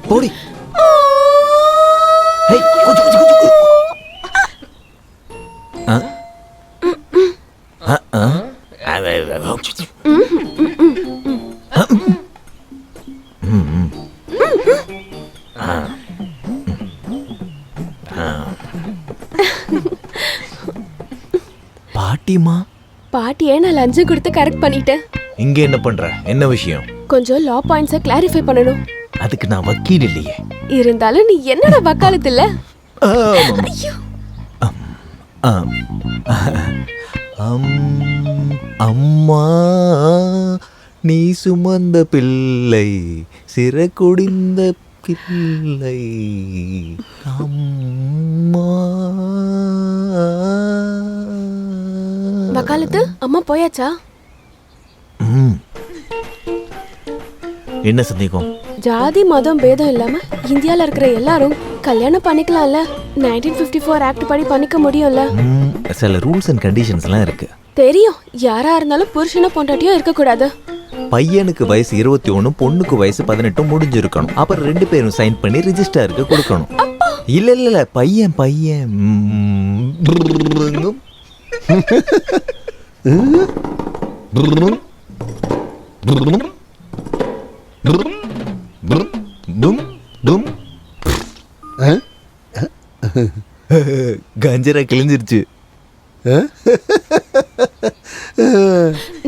போடி. பாட்டிமா? பாட்டியே நான் லஞ்சம் கொடுத்து கரெக்ட் பண்ணிட்டேன். இங்க என்ன பண்ற? என்ன விஷயம்? கொஞ்சம் லா பாயிண்ட்ஸை கிளாரிஃபை பண்ணணும். அதுக்கு நான் வக்கீல் இல்லையே. இருந்தாலும் நீ என்னடா வக்காலத்து இல்ல? அம்மா நீ சுமந்த பிள்ளை சிறகுடிந்த பிள்ளை அம்மா. வக்காலத்து அம்மா போயாச்சா? என்ன சந்தேகம்? ஜாதி மதம் பேதம் இல்லாம இந்தியால இருக்கிற எல்லாரும் கல்யாணம் பண்ணிக்கலாம்ல? 1954 ஆக்ட் படி பண்ணிக்க முடியும்ல? சில ரூல்ஸ் அண்ட் கண்டிஷன்ஸ் எல்லாம் இருக்கு. தெரியும். யாரா இருந்தாலும் புருஷனோ பொண்டாட்டியோ இருக்க கூடாது. பையனுக்கு வயசு 21, பொண்ணுக்கு வயசு 18 முடிஞ்சிருக்கணும். அப்புறம் 2 பேரும் சைன் பண்ணி ரிஜிஸ்டருக்கு கொடுக்கணும். இல்ல பையன் கஞ்சரா கிழிஞ்சிருச்சு.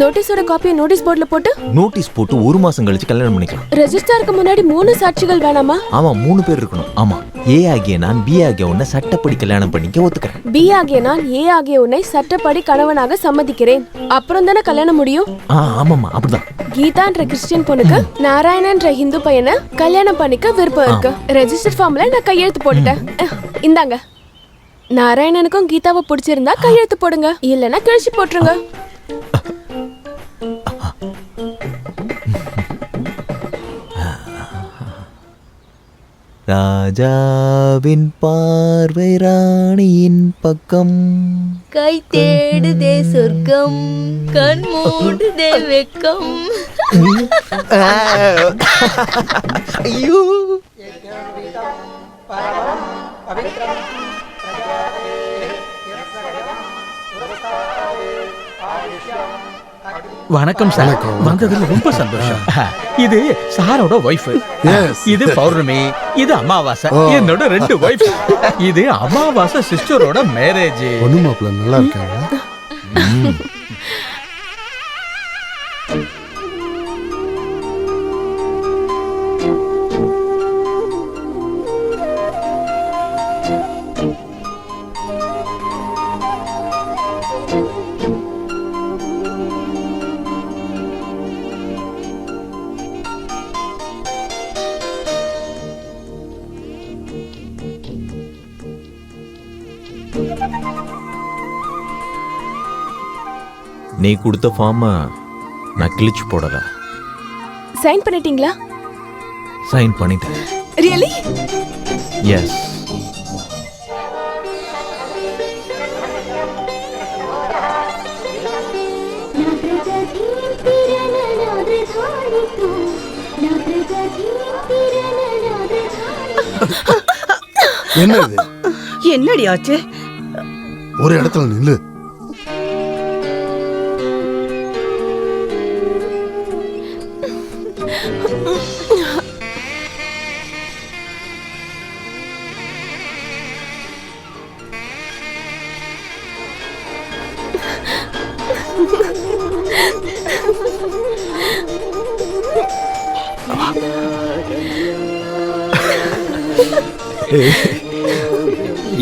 நோட்டீஸோட காப்பியை நோட்டீஸ் போர்டுல போட்டு நோட்டீஸ் போட்டு 1 மாசம் கழிச்சு கல்யாணம் பண்ணிக்கலாம். ரெஜிஸ்டருக்கு முன்னாடி 3 சாட்சிகள் வேணாமா? ஆமா 3 பேர் இருக்கணும். ஆமா ஏ ஆகிய நான் பி ஆகிய உன்னை சட்டப்படி கல்யாணம் பண்ணிக்க ஒத்துக்கிறேன். பி ஆகிய நான் ஏ ஆகிய உன்னை சட்டப்படி கணவனாக சம்மதிக்கிறேன். அப்புறம் தானே கல்யாணம் முடியும். ஆமாமா அப்படிதான். கீதான்ற கிறிஸ்டியன் பொண்ணுக்கு நாராயணன்ற ஹிந்து பையனை கல்யாணம் பண்ணிக்க விருப்பம் இருக்கு. ரெஜிஸ்டர் ஃபார்ம்ல நான் கையெழுத்து போட்டுட்டேன். இந்தாங்க. நாராயணனுக்கும் கீதாவை பிடிச்சிருந்தா கையெழுத்து போடுங்க, இல்லனா கிழிச்சு போட்டுருங்க. ராஜாவின் பார்வை ராணியின் பக்கம், கை தேடுதே சொர்க்கம், கண் மூடுதே வெக்கம். ஐயோ வணக்கம் சார். வந்ததுல ரொம்ப சந்தோஷம். இது சாரோட வைஃப், இது பௌர்ணமி, இது அமாவாசை. என்னோட 2 வைஃப். இது அமாவாசை சிஸ்டரோட மேரேஜ். பொண்ணு மாப்பிள்ள நல்லா இருக்காங்க. நீ கொடுத்த ஃபார்ம நான் கிழிச்சு போடல. சைன் பண்ணிட்டீங்களா? சைன் பண்ணிட்டேன். ரியலி? எஸ். என்னது? என்னடி ஆச்சு? ஒரு இடத்துல நில்லு.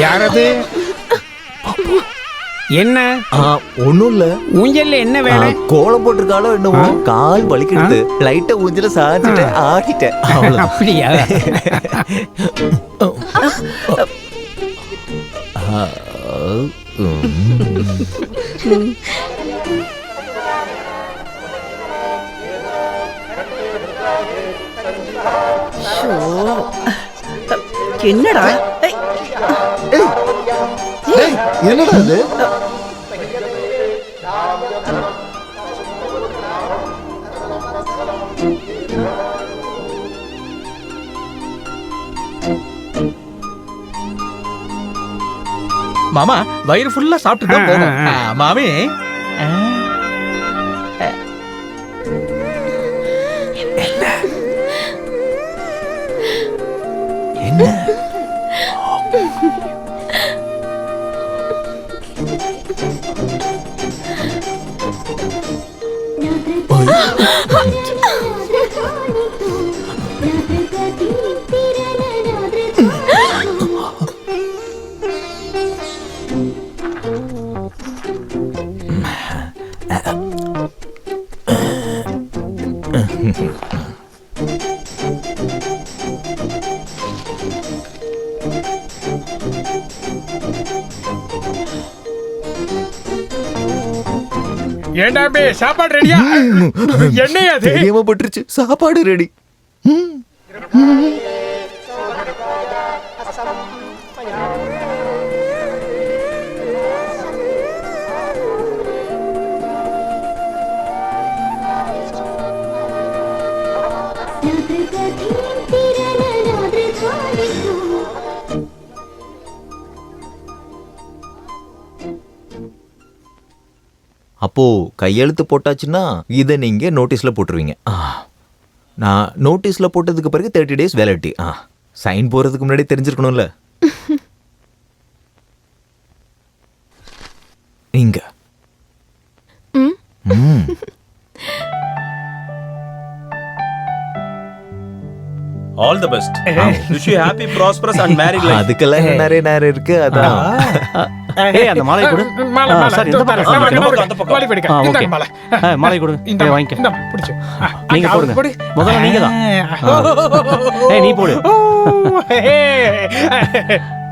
யாரது? என்ன? ஒண்ணும் இல்ல. ஊஞ்சல்ல என்ன வேலை? கோலம் போட்டிருக்காளோ என்னவோ, கால் வலிக்கிறது. லைட்டா ஊஞ்சல சாஞ்சிட்டு ஆடிட்டேன். அப்படியா? என்னடா என்னடா இது? மாமா வயிறு ஃபுல்லா சாப்பிட்டு தான் போகும். மாமி என்ன ஏண்டாமே சாப்பாடு ரெடியா? என்னையா அது? தெரியாம பட்டுருச்சு. சாப்பாடு ரெடி. அப்போ கையெழுத்து போட்டாச்சுன்னா இதை நீங்க நோட்டீஸ்ல போட்டுருவீங்க. நான் நோட்டீஸ்ல போட்டதுக்கு பிறகு 30 days வேலிடிட்டி. சைன் போறதுக்கு முன்னாடி தெரிஞ்சிருக்கணும்ல. இங்க All the best. Wish you happy, prosperous and married life. அதுக்கெல்லாம் நிறைய நேரம் இருக்கு. அதான் ஏய் அந்த மாலை கொடு. சார் இந்த பக்கம் அந்த பக்கம். மாலை பிடிக்க. ஓகே. இந்த மாலை. மாலை கொடு. இந்த வாங்கிக்க. இந்த பிடிச்சு. நீங்க போடுங்க. முதல்ல நீங்க தான். ஏய் நீ போடு.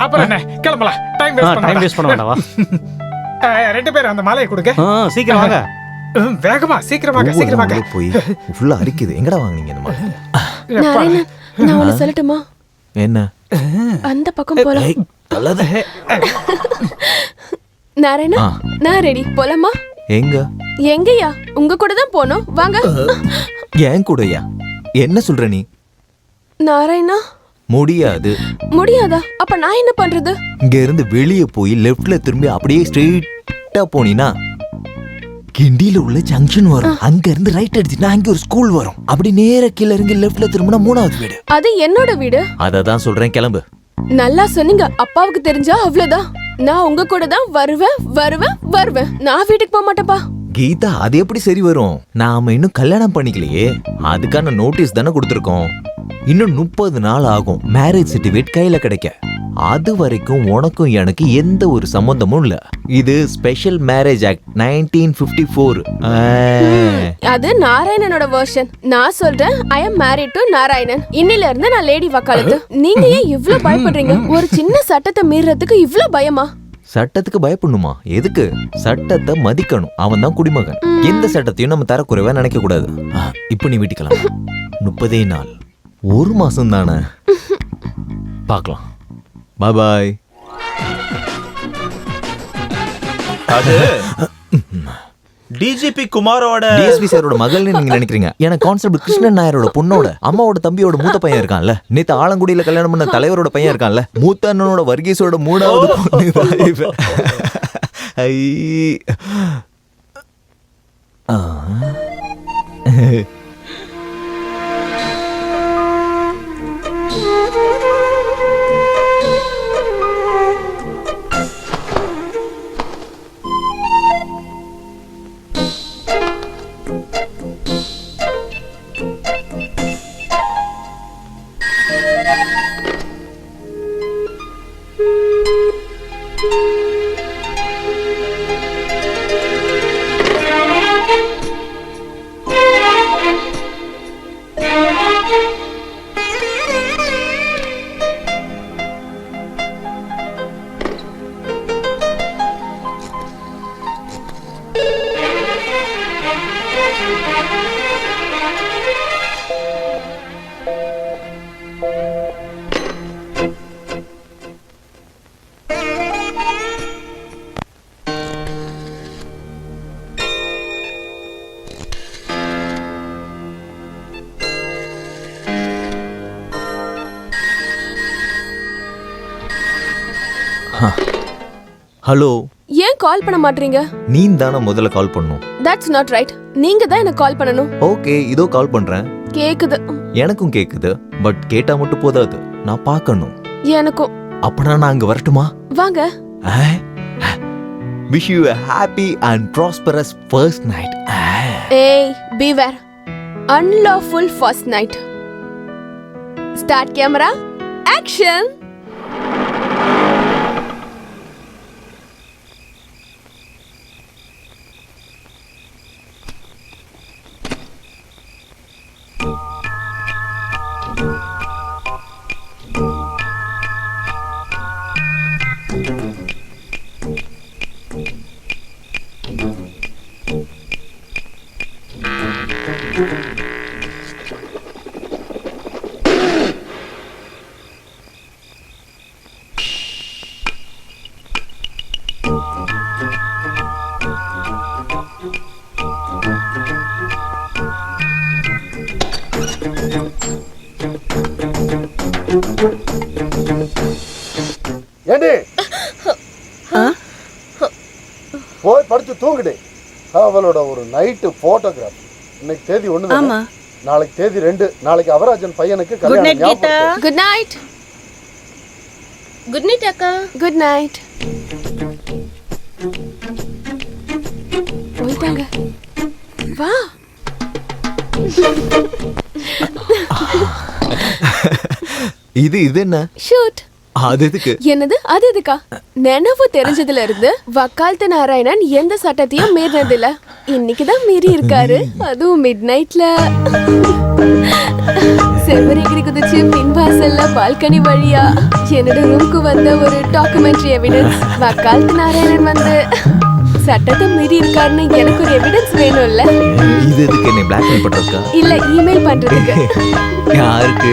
அப்புறம் என்ன கிளம்பலாம். டைம் வேஸ்ட் பண்ண வேண்டாம் வா. ரெண்டு பேரும் அந்த மாலையை கொடுங்க. சீக்கிரம் வாங்க. வேகமா சீக்கிரமாக போய் ஃபுல்லா அரிக்குது. எங்கடா வாங்குனீங்க இந்த மாதிரி? நாராயணன், நான் ஒண்ணு சொல்லட்டுமா? என்ன? அந்த பக்கம் போலாம். நாராயணா, நான் ரெடி. போலாமா? எங்க? எங்கயா? உங்க கூட தான் போனோம். வாங்க. ஏன் கூடயா? என்ன சொல்ற நீ? நாராயணா, முடியாது. முடியாதா? அப்ப நான் என்ன பண்றது? இங்க இருந்து வெளியே போய் லெஃப்ட்ல திரும்பி அப்படியே ஸ்ட்ரெயிட்டா போனீனா கிண்டியில உள்ள ஜங்ஷன் வரும். அங்க இருந்து ரைட் அடிச்சுனா அங்க ஒரு ஸ்கூல் வரும். அப்படி நேரா கீழ இறங்கி லெஃப்ட்ல திரும்பினா 3வது வீடு. அது என்னோட வீடு. அததான் சொல்றேன், கிளம்பு. நல்லா சொன்னீங்க. அப்பாவுக்கு தெரிஞ்சா அவ்வளவுதான். நான் உங்க கூட தான் வருவேன். நான் வீட்டுக்கு போக மாட்டேப்பா. கீதா, அது எப்படி சரி வரும்? நாம இன்னும் கல்யாணம் பண்ணிக்கலையே. அதுக்கான நோட்டீஸ் தானே கொடுத்துருக்கோம். இன்னும் 30 நாள் ஆகும் மேரேஜ் சர்டிபிகேட் கையில கிடைக்க. அது வரைக்கும் உனக்கும் எனக்கு எந்த ஒரு சம்பந்தமும் இல்ல. இது ஸ்பெஷல் மேரேஜ் ஆக்ட் 1954. அது நாராயணனோட வெர்ஷன். நான் சொல்றேன், ஐ அம் மேரிட் டு நாராயணன். இன்னில இருந்து நான் லேடி வக்காலத்து. நீங்க ஏன் இவ்ளோ பயப்படுறீங்க? ஒரு சின்ன சட்டத்தை மீறதுக்கு இவ்ளோ பயமா? சட்டத்துக்கு பயப்படணுமா? எதுக்கு? சட்டத்தை மதிக்கணும். அவன் தான் குடிமகன். எந்த சட்டத்தையும் நம்ம தரக்குறைவா நினைக்க கூடாது. இப்ப நீ வீட்டுக்கலாம். 30 நாள், 1 மாசம் தானே. பார்க்கலாம். பாய் பாய். அது டிஜிபி குமாரோட டிஎஸ்பி சாரோட மகள்னு நீங்க நினைக்கிறீங்க. எனக்கு கான்ஸ்டபிள் கிருஷ்ணன் நாயரோட பொண்ணோட அம்மாவோட தம்பியோட மூத்த பையன் இருக்கான்ல. நேத்து ஆலங்குடியில கல்யாணம் பண்ண தலைவரோட பையன் இருக்கான்ல. மூத்த அண்ணனோட வர்கீஸோட 3வது பொண்ணு. ஹலோ, ஏன் கால் பண்ண மாட்டீங்க? நீ தானே முதல்ல கால் பண்ணும். That's not right. நீங்க தான் எனக்கு கால் பண்ணணும். ஓகே, இதோ கால் பண்றேன். கேக்குது. எனக்கும் கேக்குது, பட் கேட்டா மட்டும் போதாது, நான் பார்க்கணும். எனக்கும். அப்பனா நான் அங்க வரட்டுமா? வாங்க. Wish you a happy and prosperous first night. ஏய், beware. Unlawful first night. Start camera. Action. ஏண்டி போய் படுத்து தூங்குடு. அவளோட ஒரு நைட்டு போட்டோகிராஃப். இன்னைக்கு தேதி 1, ஆமா. நாளைக்கு தேதி 2. நாளைக்கு அவராஜன் பையனுக்கு குட் கல்யாணம். Night Geetha. Good night. Good night அக்கா. Good night. போயிட்டாங்க. வா. இது என்ன? ஷூட். அது எதுக்கு? என்னது? அது எதுக்கா? நினைவு தெரிஞ்சதுல இருந்து வக்காலத்து நாராயணன் எந்த சட்டத்தையும் மீறினதில்ல. இன்னைக்குதான் மீறி இருக்காரு, அதுவும் மிட் நைட்ல. செவரேகிரி குதிச்சு பின்வாசல்ல பால்கனி வழியா என்னோட ரூம்க்கு வந்த ஒரு டாக்குமெண்ட்ரி எவிடன்ஸ். வக்காலத்து நாராயணன் வந்து சட்டத்தை மீறி இருக்காருன்னு எனக்கு ஒரு எவிடன்ஸ் வேணும்ல. இது எதுக்கு? என்ன பிளாக்மெயில் பண்றதுக்கா? இல்ல, இமெயில் பண்றதுக்கு. யாருக்கு?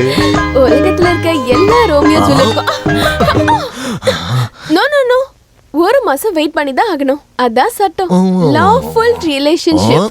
உலகத்துல இருக்க எல்லா ரோமியோ ஜூலியட்க்கும். நோ நோ நோ, 1 மாசம் வெயிட் பண்ணி தான் ஆகணும். அதான் சட்டம். Lawful relationship.